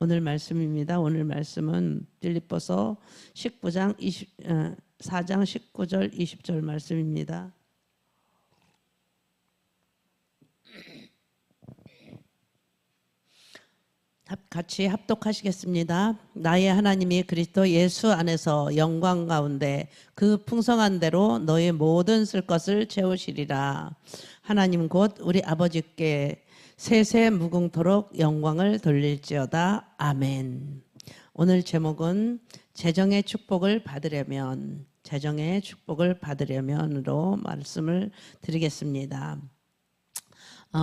오늘 말씀입니다. 오늘 말씀은 빌립보서 19장 4장 19절 20절 말씀입니다. 같이 합독하시겠습니다. 나의 하나님이 그리스도 예수 안에서 영광 가운데 그 풍성한 대로 너의 모든 쓸 것을 채우시리라. 하나님 곧 우리 아버지께 세세 무궁토록 영광을 돌릴지어다. 아멘. 오늘 제목은 재정의 축복을 받으려면, 재정의 축복을 받으려면으로 말씀을 드리겠습니다.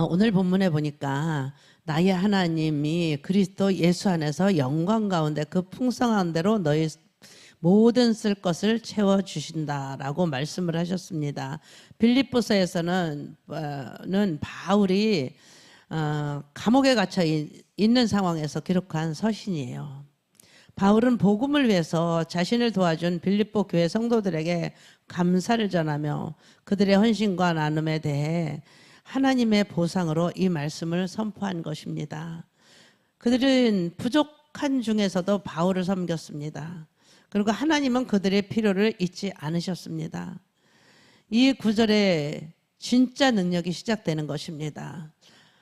오늘 본문에 보니까 나의 하나님이 그리스도 예수 안에서 영광 가운데 그 풍성한 대로 너희 모든 쓸 것을 채워주신다라고 말씀을 하셨습니다. 빌립보서에서는 바울이 감옥에 갇혀 있는 상황에서 기록한 서신이에요. 바울은 복음을 위해서 자신을 도와준 빌립보 교회 성도들에게 감사를 전하며 그들의 헌신과 나눔에 대해 하나님의 보상으로 이 말씀을 선포한 것입니다. 그들은 부족한 중에서도 바울을 섬겼습니다. 그리고 하나님은 그들의 필요를 잊지 않으셨습니다. 이 구절에 진짜 능력이 시작되는 것입니다.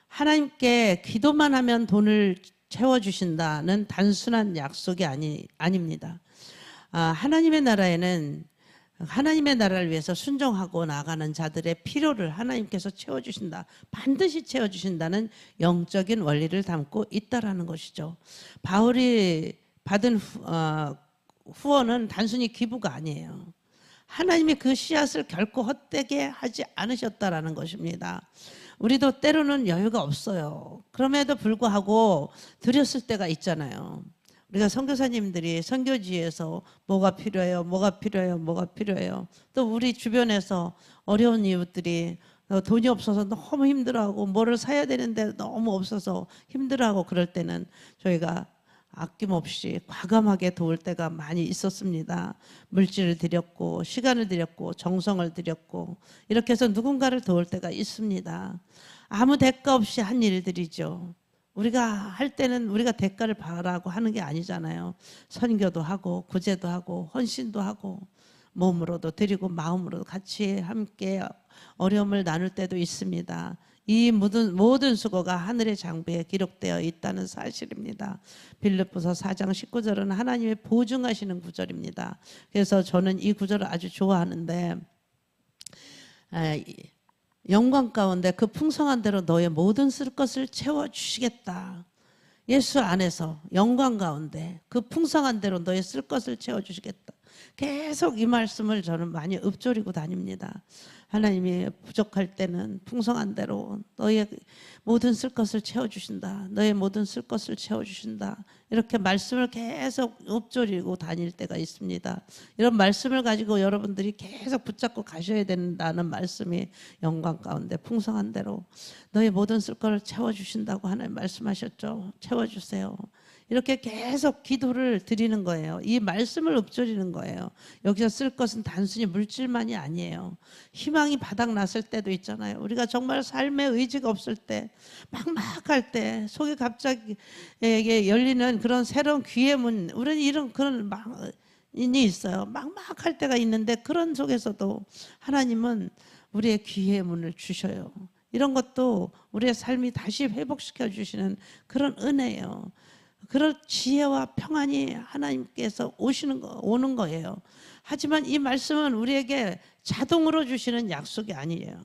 하나님께 기도만 하면 돈을 채워주신다는 단순한 약속이 아닙니다. 하나님의 나라에는 하나님의 나라를 위해서 순종하고 나가는 자들의 필요를 하나님께서 채워주신다. 반드시 채워주신다는 영적인 원리를 담고 있다라는 것이죠. 바울이 받은 후원은 단순히 기부가 아니에요. 하나님이 그 씨앗을 결코 헛되게 하지 않으셨다라는 것입니다. 우리도 때로는 여유가 없어요. 그럼에도 불구하고 드렸을 때가 있잖아요. 우리가 선교사님들이 선교지에서 뭐가 필요해요, 뭐가 필요해요, 뭐가 필요해요. 또 우리 주변에서 어려운 이웃들이 돈이 없어서 너무 힘들어하고 뭐를 사야 되는데 너무 없어서 힘들어하고 그럴 때는 저희가 아낌없이 과감하게 도울 때가 많이 있었습니다. 물질을 드렸고 시간을 드렸고 정성을 드렸고 이렇게 해서 누군가를 도울 때가 있습니다. 아무 대가 없이 한 일들이죠. 우리가 할 때는 우리가 대가를 바라고 하는 게 아니잖아요. 선교도 하고 구제도 하고 헌신도 하고 몸으로도 드리고 마음으로도 같이 함께 어려움을 나눌 때도 있습니다. 이 모든 수고가 하늘의 장부에 기록되어 있다는 사실입니다. 빌립보서 4장 19절은 하나님의 보증하시는 구절입니다. 그래서 저는 이 구절을 아주 좋아하는데 영광 가운데 그 풍성한 대로 너의 모든 쓸 것을 채워주시겠다. 예수 안에서 영광 가운데 그 풍성한 대로 너의 쓸 것을 채워주시겠다. 계속 이 말씀을 저는 많이 읊조리고 다닙니다. 하나님이 부족할 때는 풍성한 대로 너의 모든 쓸 것을 채워주신다. 너의 모든 쓸 것을 채워주신다. 이렇게 말씀을 계속 읊조리고 다닐 때가 있습니다. 이런 말씀을 가지고 여러분들이 계속 붙잡고 가셔야 된다는 말씀이 영광 가운데 풍성한 대로 너의 모든 쓸 것을 채워주신다고 하나님 말씀하셨죠. 채워주세요. 이렇게 계속 기도를 드리는 거예요. 이 말씀을 읊조리는 거예요. 여기서 쓸 것은 단순히 물질만이 아니에요. 희망이 바닥났을 때도 있잖아요. 우리가 정말 삶의 의지가 없을 때, 막막할 때, 속이 갑자기 열리는 그런 새로운 귀의 문, 우리는 이런 그런 이 있어요. 막막할 때가 있는데 그런 속에서도 하나님은 우리의 귀의 문을 주셔요. 이런 것도 우리의 삶이 다시 회복시켜 주시는 그런 은혜예요. 그런 지혜와 평안이 하나님께서 오는 거예요. 하지만 이 말씀은 우리에게 자동으로 주시는 약속이 아니에요.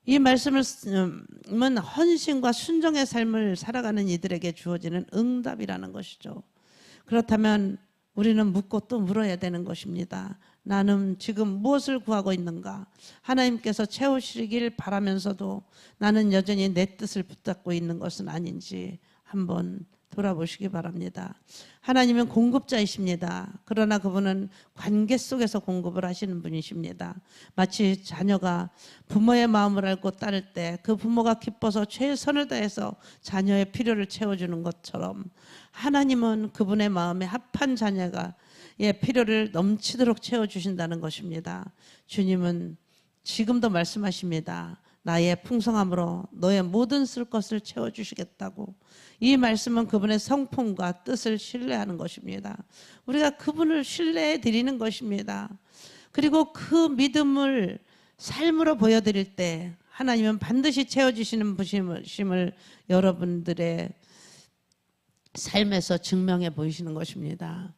이 말씀은 헌신과 순종의 삶을 살아가는 이들에게 주어지는 응답이라는 것이죠. 그렇다면 우리는 묻고 또 물어야 되는 것입니다. 나는 지금 무엇을 구하고 있는가? 하나님께서 채우시길 바라면서도 나는 여전히 내 뜻을 붙잡고 있는 것은 아닌지 한번 돌아보시기 바랍니다. 하나님은 공급자이십니다. 그러나 그분은 관계 속에서 공급을 하시는 분이십니다. 마치 자녀가 부모의 마음을 알고 따를 때 그 부모가 기뻐서 최선을 다해서 자녀의 필요를 채워주는 것처럼 하나님은 그분의 마음에 합한 자녀가 필요를 넘치도록 채워주신다는 것입니다. 주님은 지금도 말씀하십니다. 나의 풍성함으로 너의 모든 쓸 것을 채워주시겠다고. 이 말씀은 그분의 성품과 뜻을 신뢰하는 것입니다. 우리가 그분을 신뢰해 드리는 것입니다. 그리고 그 믿음을 삶으로 보여드릴 때 하나님은 반드시 채워주시는 분이심을 여러분들의 삶에서 증명해 보이시는 것입니다.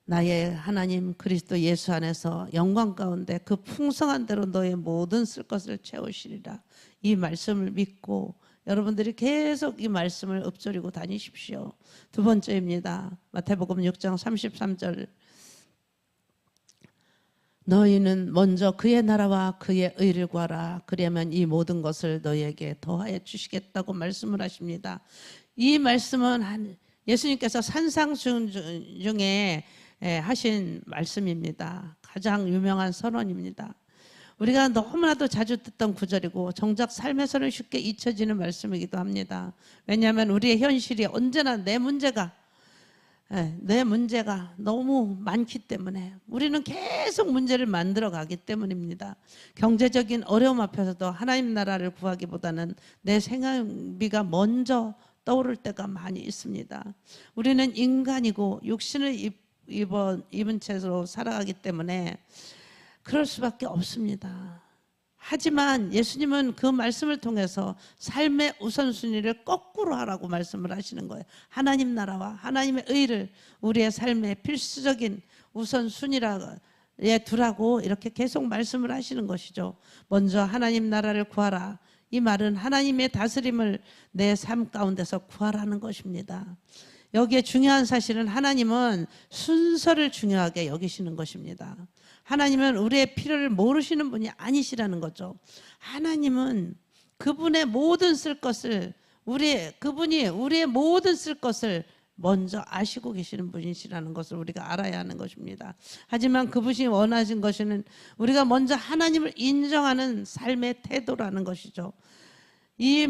나의 하나님 그리스도 예수 안에서 영광 가운데 그 풍성한 대로 너의 모든 쓸 것을 채우시리라. 이 말씀을 믿고 여러분들이 계속 이 말씀을 읊조리고 다니십시오. 두 번째입니다. 마태복음 6장 33절. 너희는 먼저 그의 나라와 그의 의를 구하라. 그러면 이 모든 것을 너희에게 더하여 주시겠다고 말씀을 하십니다. 이 말씀은 예수님께서 산상수훈 중에 하신 말씀입니다. 가장 유명한 선언입니다. 우리가 너무나도 자주 듣던 구절이고 정작 삶에서는 쉽게 잊혀지는 말씀이기도 합니다. 왜냐하면 우리의 현실이 언제나 내 문제가 너무 많기 때문에 우리는 계속 문제를 만들어 가기 때문입니다. 경제적인 어려움 앞에서도 하나님 나라를 구하기보다는 내 생활비가 먼저 떠오를 때가 많이 있습니다. 우리는 인간이고 육신을 입은 채로 살아가기 때문에 그럴 수밖에 없습니다. 하지만 예수님은 그 말씀을 통해서 삶의 우선순위를 거꾸로 하라고 말씀을 하시는 거예요. 하나님 나라와 하나님의 의를 우리의 삶의 필수적인 우선순위에 두라고 이렇게 계속 말씀을 하시는 것이죠. 먼저 하나님 나라를 구하라. 이 말은 하나님의 다스림을 내 삶 가운데서 구하라는 것입니다. 여기에 중요한 사실은 하나님은 순서를 중요하게 여기시는 것입니다. 하나님은 우리의 필요를 모르시는 분이 아니시라는 거죠. 하나님은 그분의 모든 쓸 것을 그분이 우리의 모든 쓸 것을 먼저 아시고 계시는 분이시라는 것을 우리가 알아야 하는 것입니다. 하지만 그분이 원하신 것은 우리가 먼저 하나님을 인정하는 삶의 태도라는 것이죠. 이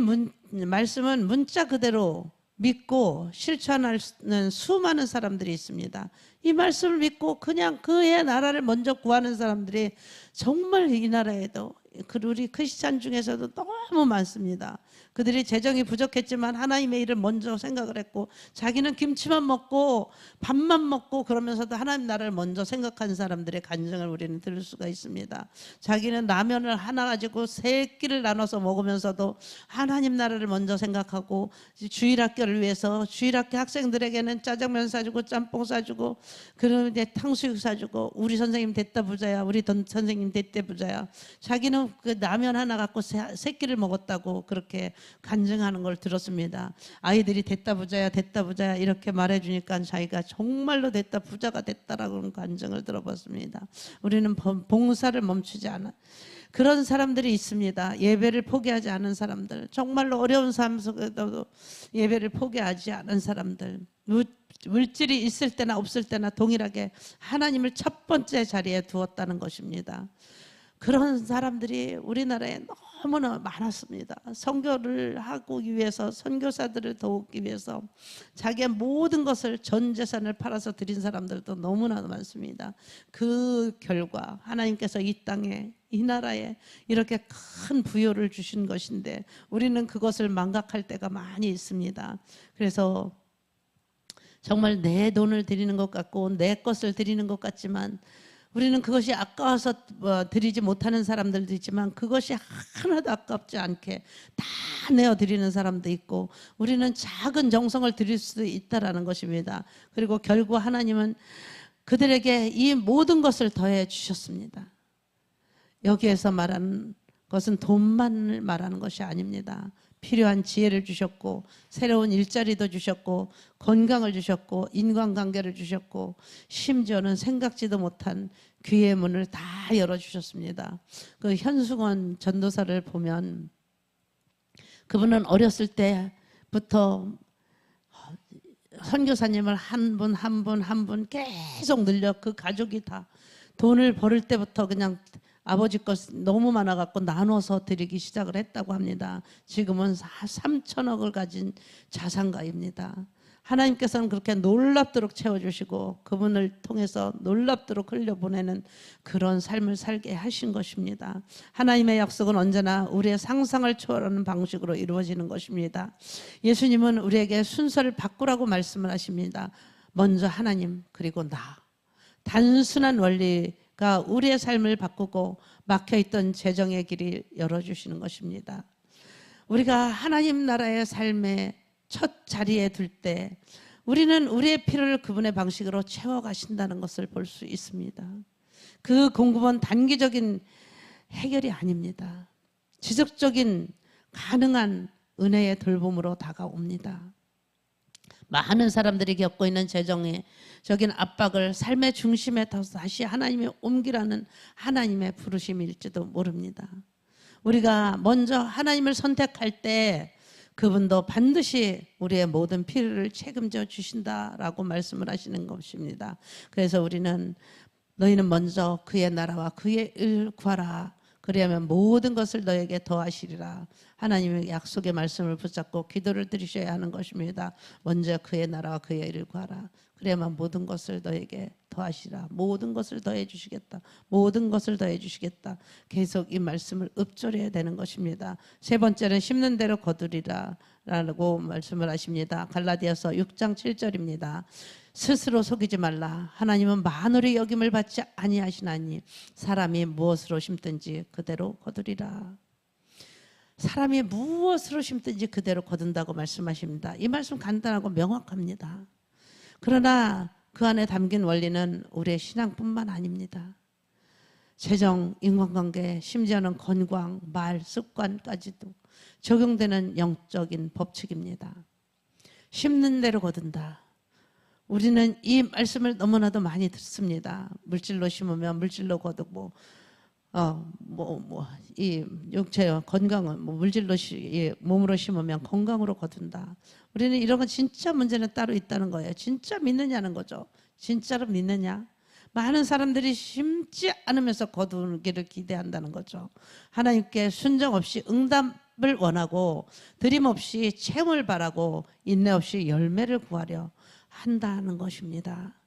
말씀은 문자 그대로 믿고 실천하는 수많은 사람들이 있습니다. 이 말씀을 믿고 그냥 그의 나라를 먼저 구하는 사람들이 정말 이 나라에도 우리 크리스찬 중에서도 너무 많습니다. 그들이 재정이 부족했지만 하나님의 일을 먼저 생각을 했고 자기는 김치만 먹고 밥만 먹고 그러면서도 하나님 나라를 먼저 생각한 사람들의 간증을 우리는 들을 수가 있습니다. 자기는 라면을 하나 가지고 3끼를 나눠서 먹으면서도 하나님 나라를 먼저 생각하고 주일학교를 위해서 주일학교 학생들에게는 짜장면 사주고 짬뽕 사주고 그러면 이제 탕수육 사주고 우리 선생님 됐다 부자야 우리 선생님 됐다 부자야. 자기는 그 라면 하나 갖고 3끼를 먹었다고 그렇게 간증하는 걸 들었습니다. 아이들이 됐다 부자야 이렇게 말해주니까 자기가 정말로 됐다 부자가 됐다라고 간증을 들어봤습니다. 우리는 봉사를 멈추지 않아. 그런 사람들이 있습니다. 예배를 포기하지 않은 사람들, 정말로 어려운 삶 속에도 예배를 포기하지 않은 사람들, 물질이 있을 때나 없을 때나 동일하게 하나님을 첫 번째 자리에 두었다는 것입니다. 그런 사람들이 우리나라에 너무나 많았습니다. 선교를 하기 위해서 선교사들을 도우기 위해서 자기의 모든 것을 전 재산을 팔아서 드린 사람들도 너무나 많습니다. 그 결과 하나님께서 이 땅에 이 나라에 이렇게 큰 부요를 주신 것인데 우리는 그것을 망각할 때가 많이 있습니다. 그래서 정말 내 돈을 드리는 것 같고 내 것을 드리는 것 같지만 우리는 그것이 아까워서 드리지 못하는 사람들도 있지만 그것이 하나도 아깝지 않게 다 내어드리는 사람도 있고 우리는 작은 정성을 드릴 수도 있다라는 것입니다. 그리고 결국 하나님은 그들에게 이 모든 것을 더해 주셨습니다. 여기에서 말하는 것은 돈만을 말하는 것이 아닙니다. 필요한 지혜를 주셨고 새로운 일자리도 주셨고 건강을 주셨고 인간관계를 주셨고 심지어는 생각지도 못한 귀의 문을 다 열어주셨습니다. 그 현승원 전도사를 보면 그분은 어렸을 때부터 선교사님을 한 분 계속 늘려 그 가족이 다 돈을 벌을 때부터 그냥 아버지 것 너무 많아갖고 나눠서 드리기 시작을 했다고 합니다. 지금은 3천억을 가진 자산가입니다. 하나님께서는 그렇게 놀랍도록 채워주시고 그분을 통해서 놀랍도록 흘려보내는 그런 삶을 살게 하신 것입니다. 하나님의 약속은 언제나 우리의 상상을 초월하는 방식으로 이루어지는 것입니다. 예수님은 우리에게 순서를 바꾸라고 말씀을 하십니다. 먼저 하나님, 그리고 나. 단순한 원리가 우리의 삶을 바꾸고 막혀있던 재정의 길을 열어주시는 것입니다. 우리가 하나님 나라의 삶의 첫 자리에 둘 때 우리는 우리의 필요를 그분의 방식으로 채워가신다는 것을 볼 수 있습니다. 그 공급은 단기적인 해결이 아닙니다. 지속적인 가능한 은혜의 돌봄으로 다가옵니다. 많은 사람들이 겪고 있는 재정적인 압박을 삶의 중심에 다시 하나님이 옮기라는 하나님의 부르심일지도 모릅니다. 우리가 먼저 하나님을 선택할 때 그분도 반드시 우리의 모든 필요를 책임져 주신다라고 말씀을 하시는 것입니다. 그래서 우리는 너희는 먼저 그의 나라와 그의 일 구하라. 그리하면 모든 것을 너에게 더하시리라. 하나님의 약속의 말씀을 붙잡고 기도를 드리셔야 하는 것입니다. 먼저 그의 나라와 그의 일을 구하라. 그래야만 모든 것을 너에게 더하시라. 모든 것을 더해 주시겠다. 모든 것을 더해 주시겠다. 계속 이 말씀을 읊조려야 되는 것입니다. 세 번째는 심는 대로 거두리라 라고 말씀을 하십니다. 갈라디아서 6장 7절입니다. 스스로 속이지 말라. 하나님은 만월의 여김을 받지 아니하시나니 사람이 무엇으로 심든지 그대로 거두리라. 사람이 무엇으로 심든지 그대로 거둔다고 말씀하십니다. 이 말씀 간단하고 명확합니다. 그러나 그 안에 담긴 원리는 우리의 신앙뿐만 아닙니다. 재정, 인간관계, 심지어는 건강, 말, 습관까지도 적용되는 영적인 법칙입니다. 심는 대로 거둔다. 우리는 이 말씀을 너무나도 많이 듣습니다. 물질로 심으면 물질로 거두고, 이 육체와 건강은 물질로 몸으로 심으면 건강으로 거둔다. 우리는 이런 건 진짜 문제는 따로 있다는 거예요. 진짜 믿느냐는 거죠. 진짜로 믿느냐? 많은 사람들이 심지 않으면서 거두기를 기대한다는 거죠. 하나님께 순정 없이 응답을 원하고 드림 없이 채움을 바라고 인내 없이 열매를 구하려 한다는 것입니다.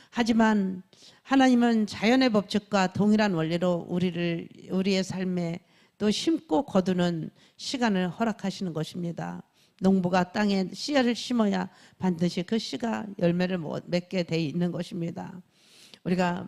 하지만 하나님은 자연의 법칙과 동일한 원리로 우리의 삶에 또 심고 거두는 시간을 허락하시는 것입니다. 농부가 땅에 씨를 심어야 반드시 그 씨가 열매를 맺게 돼 있는 것입니다. 우리가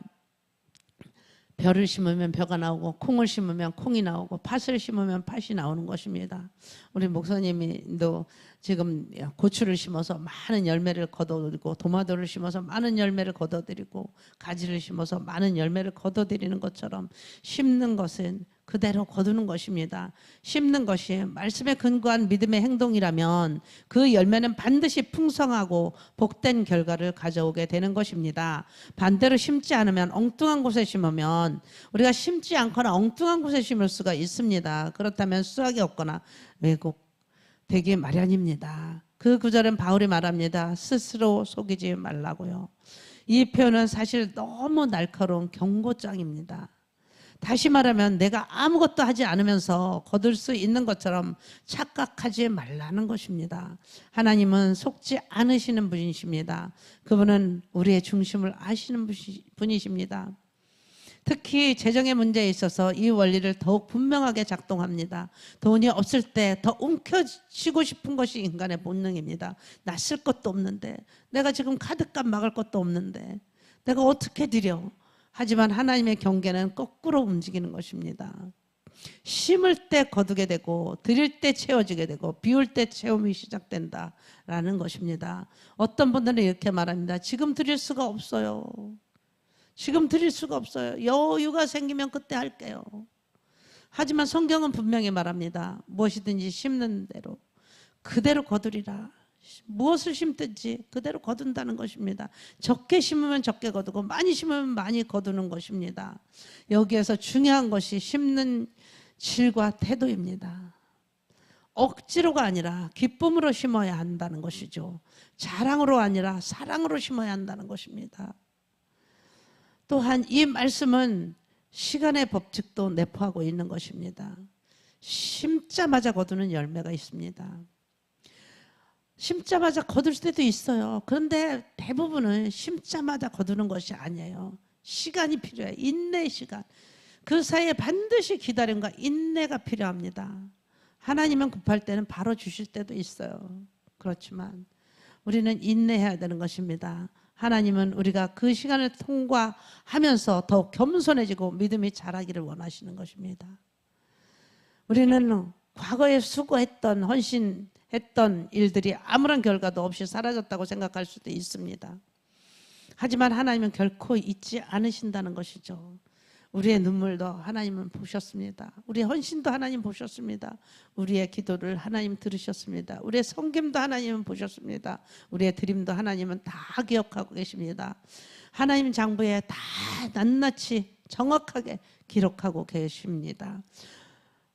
벼를 심으면 벼가 나오고 콩을 심으면 콩이 나오고 팥을 심으면 팥이 나오는 것입니다. 우리 목사님도 지금 고추를 심어서 많은 열매를 거둬들이고 토마토를 심어서 많은 열매를 거둬들이고 가지를 심어서 많은 열매를 거둬들이는 것처럼 심는 것은 그대로 거두는 것입니다. 심는 것이 말씀에 근거한 믿음의 행동이라면 그 열매는 반드시 풍성하고 복된 결과를 가져오게 되는 것입니다. 반대로 심지 않으면 엉뚱한 곳에 심으면 우리가 심지 않거나 엉뚱한 곳에 심을 수가 있습니다. 그렇다면 수확이 없거나 왜곡되기 마련입니다. 그 구절은 바울이 말합니다. 스스로 속이지 말라고요. 이 표현은 사실 너무 날카로운 경고장입니다. 다시 말하면 내가 아무것도 하지 않으면서 거둘 수 있는 것처럼 착각하지 말라는 것입니다. 하나님은 속지 않으시는 분이십니다. 그분은 우리의 중심을 아시는 분이십니다. 특히 재정의 문제에 있어서 이 원리를 더욱 분명하게 작동합니다. 돈이 없을 때 더 움켜쥐고 싶은 것이 인간의 본능입니다. 나 쓸 것도 없는데, 내가 지금 카드값 막을 것도 없는데 내가 어떻게 드려? 하지만 하나님의 경계는 거꾸로 움직이는 것입니다. 심을 때 거두게 되고 드릴 때 채워지게 되고 비울 때 채움이 시작된다라는 것입니다. 어떤 분들은 이렇게 말합니다. 지금 드릴 수가 없어요. 지금 드릴 수가 없어요. 여유가 생기면 그때 할게요. 하지만 성경은 분명히 말합니다. 무엇이든지 심는 대로 그대로 거두리라. 무엇을 심든지 그대로 거둔다는 것입니다. 적게 심으면 적게 거두고 많이 심으면 많이 거두는 것입니다. 여기에서 중요한 것이 심는 질과 태도입니다. 억지로가 아니라 기쁨으로 심어야 한다는 것이죠. 자랑으로 아니라 사랑으로 심어야 한다는 것입니다. 또한 이 말씀은 시간의 법칙도 내포하고 있는 것입니다. 심자마자 거두는 열매가 있습니다. 심자마자 거둘 때도 있어요. 그런데 대부분은 심자마자 거두는 것이 아니에요. 시간이 필요해요. 인내의 시간. 그 사이에 반드시 기다림과 인내가 필요합니다. 하나님은 급할 때는 바로 주실 때도 있어요. 그렇지만 우리는 인내해야 되는 것입니다. 하나님은 우리가 그 시간을 통과하면서 더욱 겸손해지고 믿음이 자라기를 원하시는 것입니다. 우리는 과거에 수고했던 헌신했던 일들이 아무런 결과도 없이 사라졌다고 생각할 수도 있습니다. 하지만 하나님은 결코 잊지 않으신다는 것이죠. 우리의 눈물도 하나님은 보셨습니다. 우리의 헌신도 하나님 보셨습니다. 우리의 기도를 하나님 들으셨습니다. 우리의 섬김도 하나님은 보셨습니다. 우리의 드림도 하나님은 다 기억하고 계십니다. 하나님 장부에 다 낱낱이 정확하게 기록하고 계십니다.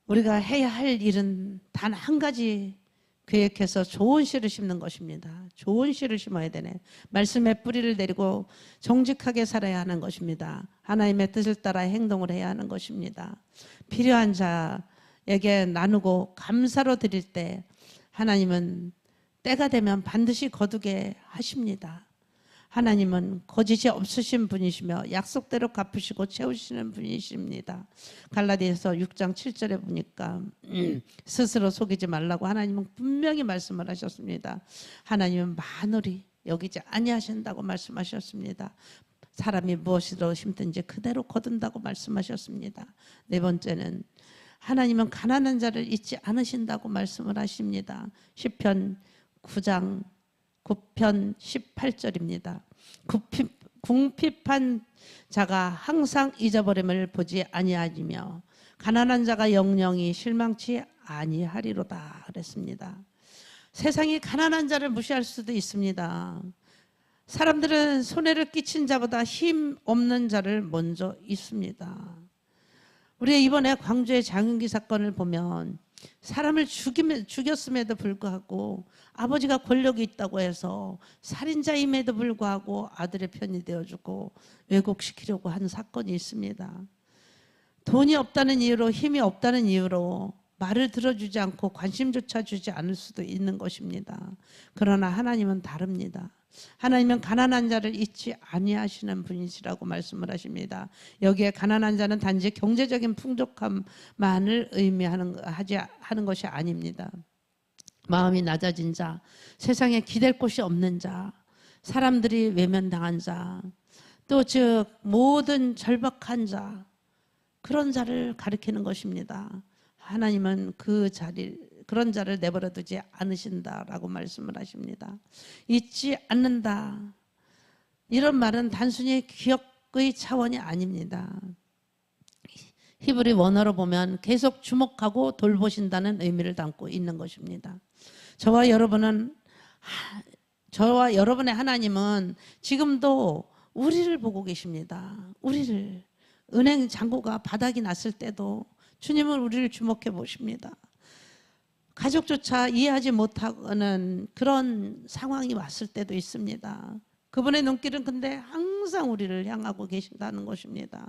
우리가 해야 할 일은 단 한 가지 계획해서 좋은 씨를 심는 것입니다. 좋은 씨를 심어야 되네. 말씀의 뿌리를 내리고 정직하게 살아야 하는 것입니다. 하나님의 뜻을 따라 행동을 해야 하는 것입니다. 필요한 자에게 나누고 감사로 드릴 때 하나님은 때가 되면 반드시 거두게 하십니다. 하나님은 거짓이 없으신 분이시며 약속대로 갚으시고 채우시는 분이십니다. 갈라디아서 6장 7절에 보니까 스스로 속이지 말라고 하나님은 분명히 말씀을 하셨습니다. 하나님은 만홀히 여기지 아니하신다고 말씀하셨습니다. 사람이 무엇으로 심든지 그대로 거둔다고 말씀하셨습니다. 네 번째는 하나님은 가난한 자를 잊지 않으신다고 말씀을 하십니다. 시편 9장 9편 18절입니다. 궁핍한 자가 항상 잊어버림을 보지 아니하며 가난한 자가 영영이 실망치 아니하리로다 그랬습니다. 세상이 가난한 자를 무시할 수도 있습니다. 사람들은 손해를 끼친 자보다 힘 없는 자를 먼저 잊습니다. 우리 이번에 광주의 장윤기 사건을 보면 사람을 죽였음에도 불구하고 아버지가 권력이 있다고 해서 살인자임에도 불구하고 아들의 편이 되어주고 왜곡시키려고 한 사건이 있습니다. 돈이 없다는 이유로 힘이 없다는 이유로 말을 들어주지 않고 관심조차 주지 않을 수도 있는 것입니다. 그러나 하나님은 다릅니다. 하나님은 가난한 자를 잊지 아니하시는 분이시라고 말씀을 하십니다. 여기에 가난한 자는 단지 경제적인 풍족함만을 의미하는 것이 아닙니다. 마음이 낮아진 자, 세상에 기댈 곳이 없는 자, 사람들이 외면당한 자, 또 즉 모든 절박한 자, 그런 자를 가리키는 것입니다. 하나님은 그런 자를 내버려 두지 않으신다라고 말씀을 하십니다. 잊지 않는다. 이런 말은 단순히 기억의 차원이 아닙니다. 히브리 원어로 보면 계속 주목하고 돌보신다는 의미를 담고 있는 것입니다. 저와 여러분의 하나님은 지금도 우리를 보고 계십니다. 우리를 은행 잔고가 바닥이 났을 때도 주님은 우리를 주목해 보십니다. 가족조차 이해하지 못하는 그런 상황이 왔을 때도 있습니다. 그분의 눈길은 근데 항상 우리를 향하고 계신다는 것입니다.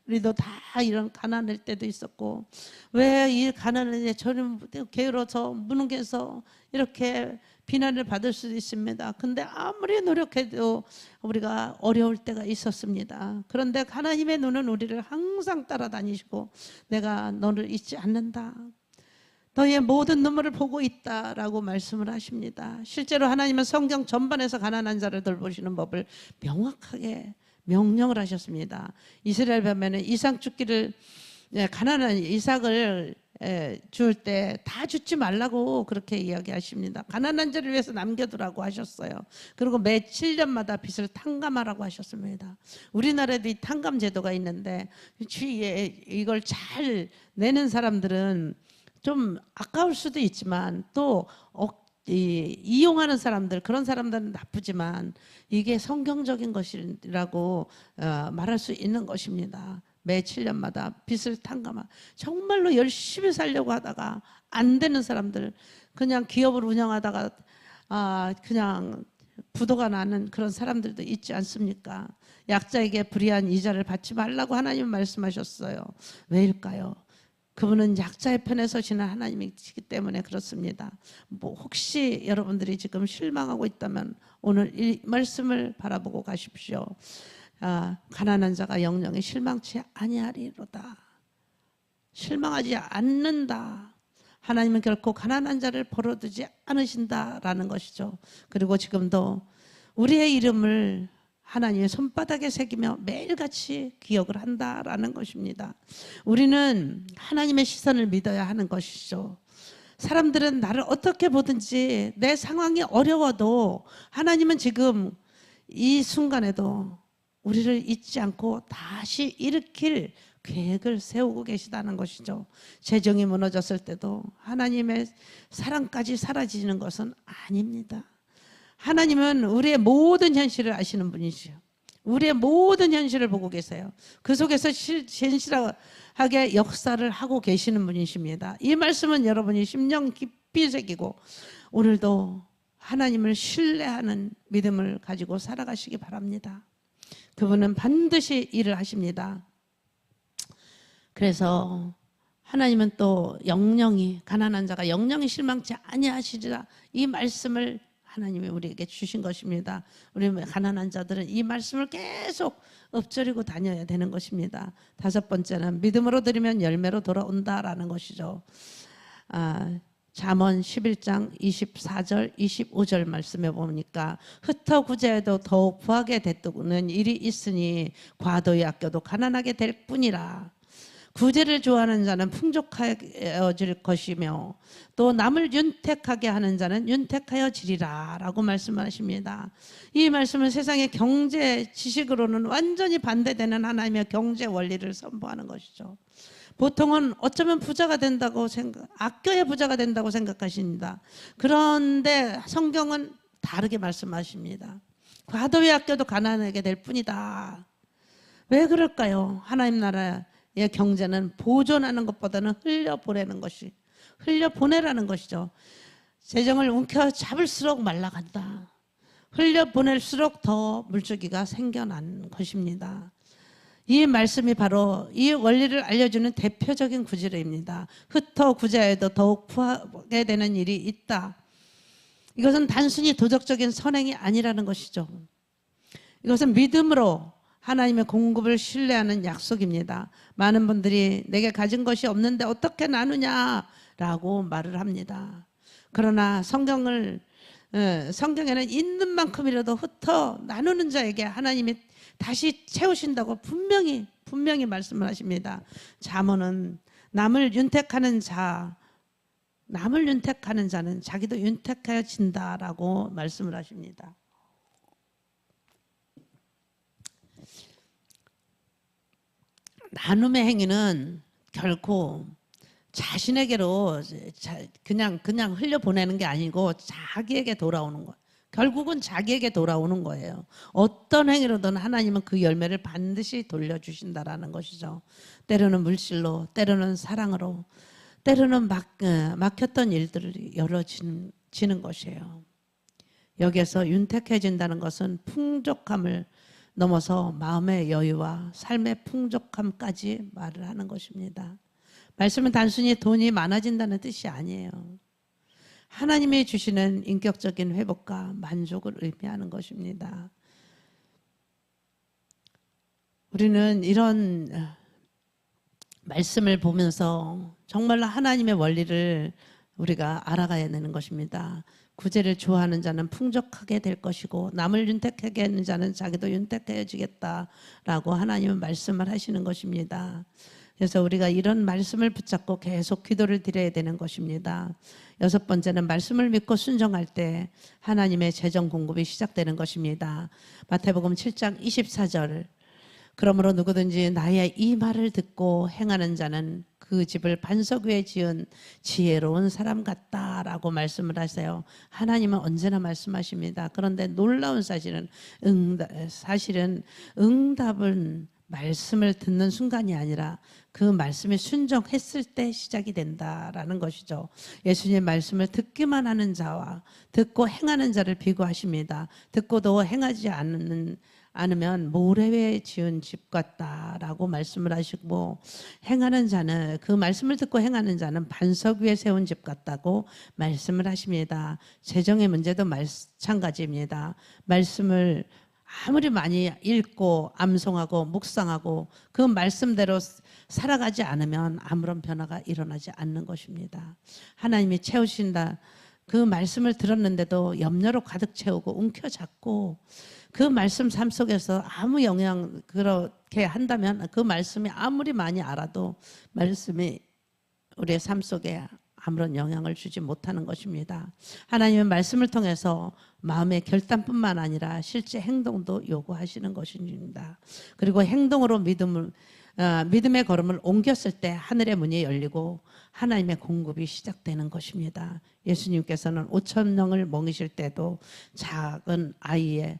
우리도 다 이런 가난할 때도 있었고 왜 이 가난한데 저는 게으러서 무능해서 이렇게 비난을 받을 수도 있습니다. 근데 아무리 노력해도 우리가 어려울 때가 있었습니다. 그런데 하나님의 눈은 우리를 항상 따라다니시고 내가 너를 잊지 않는다. 너의 모든 눈물을 보고 있다라고 말씀을 하십니다. 실제로 하나님은 성경 전반에서 가난한 자를 돌보시는 법을 명확하게 명령을 하셨습니다. 이스라엘 보면은 이삭 죽기를 가난한 이삭을 줄 때 다 죽지 말라고 그렇게 이야기하십니다. 가난한 자를 위해서 남겨두라고 하셨어요. 그리고 매 7년마다 빚을 탕감하라고 하셨습니다. 우리나라에도 이 탕감 제도가 있는데 이걸 잘 내는 사람들은 좀 아까울 수도 있지만 또 이용하는 사람들, 그런 사람들은 나쁘지만 이게 성경적인 것이라고 말할 수 있는 것입니다. 매 7년마다 빚을 탕감하 정말로 열심히 살려고 하다가 안 되는 사람들, 그냥 기업을 운영하다가 그냥 부도가 나는 그런 사람들도 있지 않습니까? 약자에게 불이한 이자를 받지 말라고 하나님 말씀하셨어요. 왜일까요? 그분은 약자의 편에 서시는 하나님이시기 때문에 그렇습니다. 뭐 혹시 여러분들이 지금 실망하고 있다면 오늘 이 말씀을 바라보고 가십시오. 가난한 자가 영영에 실망치 아니하리로다. 실망하지 않는다. 하나님은 결코 가난한 자를 버려두지 않으신다라는 것이죠. 그리고 지금도 우리의 이름을 하나님의 손바닥에 새기며 매일같이 기억을 한다라는 것입니다. 우리는 하나님의 시선을 믿어야 하는 것이죠. 사람들은 나를 어떻게 보든지 내 상황이 어려워도 하나님은 지금 이 순간에도 우리를 잊지 않고 다시 일으킬 계획을 세우고 계시다는 것이죠. 재정이 무너졌을 때도 하나님의 사랑까지 사라지는 것은 아닙니다. 하나님은 우리의 모든 현실을 아시는 분이시요. 우리의 모든 현실을 보고 계세요. 그 속에서 진실하게 역사를 하고 계시는 분이십니다. 이 말씀은 여러분이 심령 깊이 새기고 오늘도 하나님을 신뢰하는 믿음을 가지고 살아가시기 바랍니다. 그분은 반드시 일을 하십니다. 그래서 하나님은 또 영영이 가난한 자가 영영이 실망치 아니하시리라 이 말씀을 하나님이 우리에게 주신 것입니다. 우리 가난한 자들은 이 말씀을 계속 엎드리고 다녀야 되는 것입니다. 다섯 번째는 믿음으로 드리면 열매로 돌아온다라는 것이죠. 잠언 11장 24절 25절 말씀에 보니까 흩어 구제해도 더욱 부하게 되는 일이 있으니 과도히 아껴도 가난하게 될 뿐이라. 구제를 좋아하는 자는 풍족해질 것이며 또 남을 윤택하게 하는 자는 윤택하여지리라 라고 말씀하십니다. 이 말씀은 세상의 경제 지식으로는 완전히 반대되는 하나님의 경제 원리를 선포하는 것이죠. 보통은 어쩌면 부자가 된다고 아껴야 부자가 된다고 생각하십니다. 그런데 성경은 다르게 말씀하십니다. 과도히 아껴도 가난하게 될 뿐이다. 왜 그럴까요? 하나님 나라의 경제는 보존하는 것보다는 흘려보내라는 것이죠. 재정을 움켜잡을수록 말라간다. 흘려보낼수록 더 물줄기가 생겨난 것입니다. 이 말씀이 바로 이 원리를 알려주는 대표적인 구절입니다. 흩어 구제해도 더욱 부하게 되는 일이 있다. 이것은 단순히 도덕적인 선행이 아니라는 것이죠. 이것은 믿음으로 하나님의 공급을 신뢰하는 약속입니다. 많은 분들이 내게 가진 것이 없는데 어떻게 나누냐라고 말을 합니다. 그러나 성경에는 있는 만큼이라도 흩어 나누는 자에게 하나님이 다시 채우신다고 분명히 말씀을 하십니다. 잠언은 남을 윤택하는 자는 자기도 윤택하여진다라고 말씀을 하십니다. 나눔의 행위는 결코 자신에게로 그냥 흘려보내는 게 아니고 자기에게 돌아오는 거예요. 결국은 자기에게 돌아오는 거예요. 어떤 행위로든 하나님은 그 열매를 반드시 돌려주신다라는 것이죠. 때로는 물질로, 때로는 사랑으로, 때로는 막혔던 일들이 열어지는 것이에요. 여기에서 윤택해진다는 것은 풍족함을 넘어서 마음의 여유와 삶의 풍족함까지 말을 하는 것입니다. 말씀은 단순히 돈이 많아진다는 뜻이 아니에요. 하나님이 주시는 인격적인 회복과 만족을 의미하는 것입니다. 우리는 이런 말씀을 보면서 정말로 하나님의 원리를 우리가 알아가야 되는 것입니다. 구제를 좋아하는 자는 풍족하게 될 것이고 남을 윤택하게 하는 자는 자기도 윤택해지겠다라고 하나님은 말씀을 하시는 것입니다. 그래서 우리가 이런 말씀을 붙잡고 계속 기도를 드려야 되는 것입니다. 여섯 번째는 말씀을 믿고 순종할 때 하나님의 재정 공급이 시작되는 것입니다. 마태복음 7장 24절 그러므로 누구든지 나의 이 말을 듣고 행하는 자는 그 집을 반석 위에 지은 지혜로운 사람 같다라고 말씀을 하세요. 하나님은 언제나 말씀하십니다. 그런데 놀라운 사실은 응답은 말씀을 듣는 순간이 아니라 그 말씀에 순종했을 때 시작이 된다라는 것이죠. 예수님의 말씀을 듣기만 하는 자와 듣고 행하는 자를 비교하십니다. 듣고도 행하지 않으면 모래 위에 지은 집 같다라고 말씀을 하시고, 행하는 자는, 그 말씀을 듣고 행하는 자는 반석 위에 세운 집 같다고 말씀을 하십니다. 재정의 문제도 마찬가지입니다. 말씀을 아무리 많이 읽고 암송하고 묵상하고 그 말씀대로 살아가지 않으면 아무런 변화가 일어나지 않는 것입니다. 하나님이 채우신다. 그 말씀을 들었는데도 염려로 가득 채우고 움켜잡고 그 말씀 삶 속에서 아무 영향, 그렇게 한다면 그 말씀이 아무리 많이 알아도 말씀이 우리의 삶 속에 아무런 영향을 주지 못하는 것입니다. 하나님은 말씀을 통해서 마음의 결단뿐만 아니라 실제 행동도 요구하시는 것입니다. 그리고 행동으로 믿음의 걸음을 옮겼을 때 하늘의 문이 열리고 하나님의 공급이 시작되는 것입니다. 예수님께서는 5,000명을 먹이실 때도 작은 아이의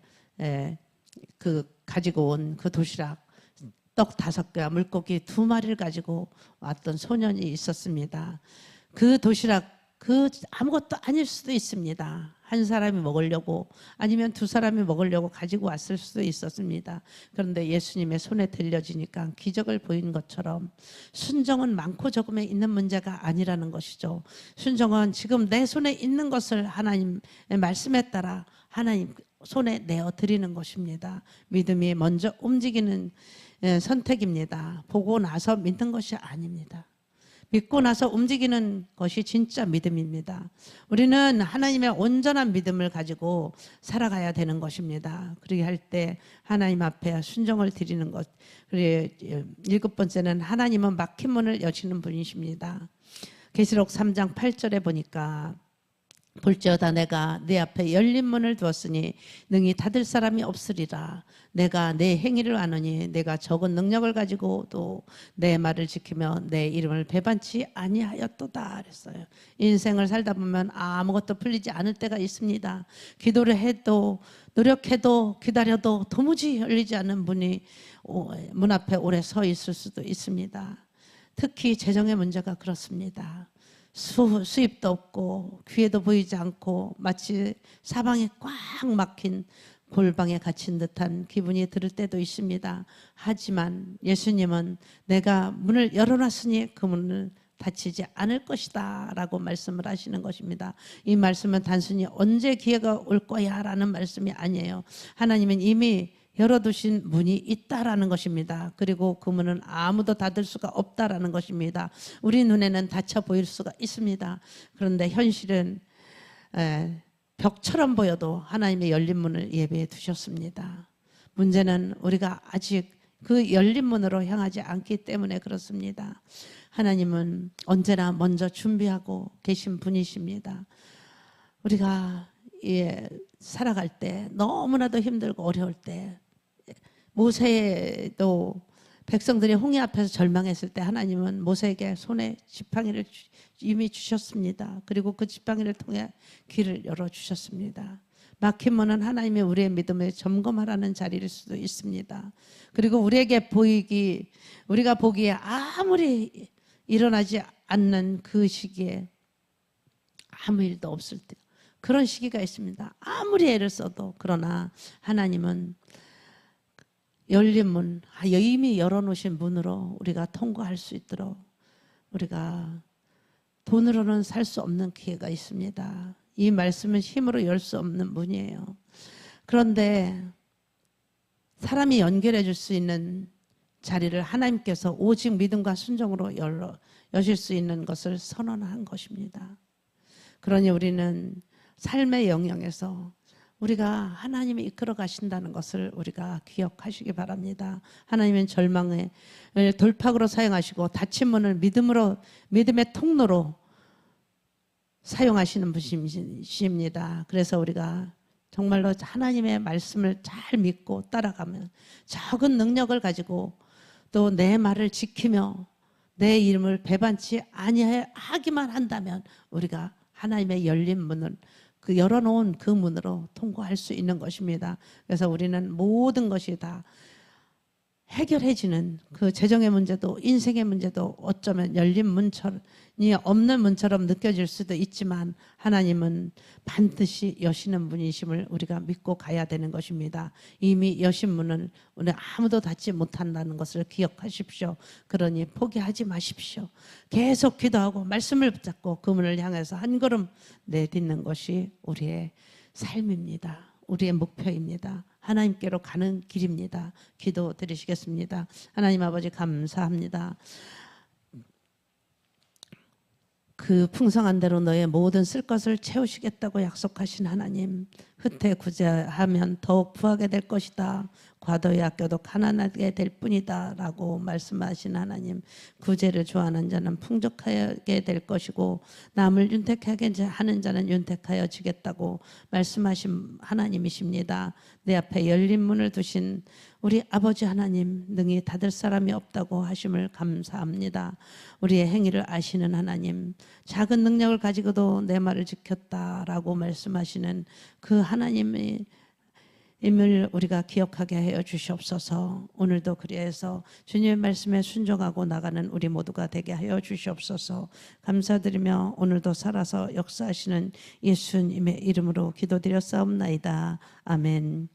가지고 온 그 도시락 떡 5개와 물고기 2마리를 가지고 왔던 소년이 있었습니다. 그 도시락 아무것도 아닐 수도 있습니다. 한 사람이 먹으려고 아니면 2사람이 먹으려고 가지고 왔을 수도 있었습니다. 그런데 예수님의 손에 들려지니까 기적을 보인 것처럼 순종은 많고 적음에 있는 문제가 아니라는 것이죠. 순종은 지금 내 손에 있는 것을 하나님의 말씀에 따라 하나님 손에 내어 드리는 것입니다. 믿음이 먼저 움직이는 선택입니다. 보고 나서 믿는 것이 아닙니다. 믿고 나서 움직이는 것이 진짜 믿음입니다. 우리는 하나님의 온전한 믿음을 가지고 살아가야 되는 것입니다. 그렇게 할 때 하나님 앞에 순종을 드리는 것. 그리고 7번째는 하나님은 막힌 문을 여시는 분이십니다. 계시록 3장 8절에 보니까 볼지어다 내가 네 앞에 열린 문을 두었으니 능히 닫을 사람이 없으리라. 내가 내 행위를 아노니 내가 적은 능력을 가지고도 내 말을 지키며 내 이름을 배반치 아니하였도다 그랬어요. 인생을 살다 보면 아무것도 풀리지 않을 때가 있습니다. 기도를 해도 노력해도 기다려도 도무지 열리지 않는 문이 문 앞에 오래 서 있을 수도 있습니다. 특히 재정의 문제가 그렇습니다. 수입도 없고 귀에도 보이지 않고 마치 사방에 꽉 막힌 골방에 갇힌 듯한 기분이 들 때도 있습니다. 하지만 예수님은 내가 문을 열어놨으니 그 문을 닫히지 않을 것이다 라고 말씀을 하시는 것입니다. 이 말씀은 단순히 언제 기회가 올 거야 라는 말씀이 아니에요. 하나님은 이미 열어두신 문이 있다라는 것입니다. 그리고 그 문은 아무도 닫을 수가 없다라는 것입니다. 우리 눈에는 닫혀 보일 수가 있습니다. 그런데 현실은 벽처럼 보여도 하나님의 열린 문을 예배해 두셨습니다. 문제는 우리가 아직 그 열린 문으로 향하지 않기 때문에 그렇습니다. 하나님은 언제나 먼저 준비하고 계신 분이십니다. 우리가 살아갈 때 너무나도 힘들고 어려울 때 모세도 백성들이 홍해 앞에서 절망했을 때 하나님은 모세에게 손에 지팡이를 이미 주셨습니다. 그리고 그 지팡이를 통해 길을 열어주셨습니다. 막힌 문은 하나님의 우리의 믿음을 점검하라는 자리일 수도 있습니다. 그리고 우리가 보기에 아무리 일어나지 않는 그 시기에 아무 일도 없을 때 그런 시기가 있습니다. 아무리 애를 써도. 그러나 하나님은 열린 문, 이미 열어놓으신 문으로 우리가 통과할 수 있도록 우리가 돈으로는 살 수 없는 기회가 있습니다. 이 말씀은 힘으로 열 수 없는 문이에요. 그런데 사람이 연결해 줄 수 있는 자리를 하나님께서 오직 믿음과 순종으로 여실 수 있는 것을 선언한 것입니다. 그러니 우리는 삶의 영역에서 우리가 하나님이 이끌어 가신다는 것을 우리가 기억하시기 바랍니다. 하나님은 절망을 돌파구로 사용하시고 닫힌 문을 믿음의 통로로 사용하시는 분이십니다. 그래서 우리가 정말로 하나님의 말씀을 잘 믿고 따라가면 적은 능력을 가지고 또 내 말을 지키며 내 이름을 배반치 아니하기만 한다면 우리가 하나님의 열린 문을 열어놓은 그 문으로 통과할 수 있는 것입니다. 그래서 우리는 모든 것이 다 해결해지는 그 재정의 문제도 인생의 문제도 어쩌면 열린 문처럼 없는 문처럼 느껴질 수도 있지만 하나님은 반드시 여시는 분이심을 우리가 믿고 가야 되는 것입니다. 이미 여신 문을 오늘 아무도 닫지 못한다는 것을 기억하십시오. 그러니 포기하지 마십시오. 계속 기도하고 말씀을 붙잡고 그 문을 향해서 한 걸음 내딛는 것이 우리의 삶입니다. 우리의 목표입니다. 하나님께로 가는 길입니다. 기도 드리시겠습니다. 하나님 아버지 감사합니다. 그 풍성한 대로 너의 모든 쓸 것을 채우시겠다고 약속하신 하나님, 흩에 구제하면 더욱 부하게 될 것이다. 과도히 아껴도 가난하게 될 뿐이다 라고 말씀하신 하나님, 구제를 좋아하는 자는 풍족하게 될 것이고 남을 윤택하게 하는 자는 윤택하여 지겠다고 말씀하신 하나님이십니다. 내 앞에 열린 문을 두신 우리 아버지 하나님, 능히 닫을 사람이 없다고 하심을 감사합니다. 우리의 행위를 아시는 하나님, 작은 능력을 가지고도 내 말을 지켰다라고 말씀하시는 그 하나님의 임을 우리가 기억하게 하여 주시옵소서. 오늘도 그리해서 주님의 말씀에 순종하고 나가는 우리 모두가 되게 하여 주시옵소서. 감사드리며 오늘도 살아서 역사하시는 예수님의 이름으로 기도드렸사옵나이다. 아멘.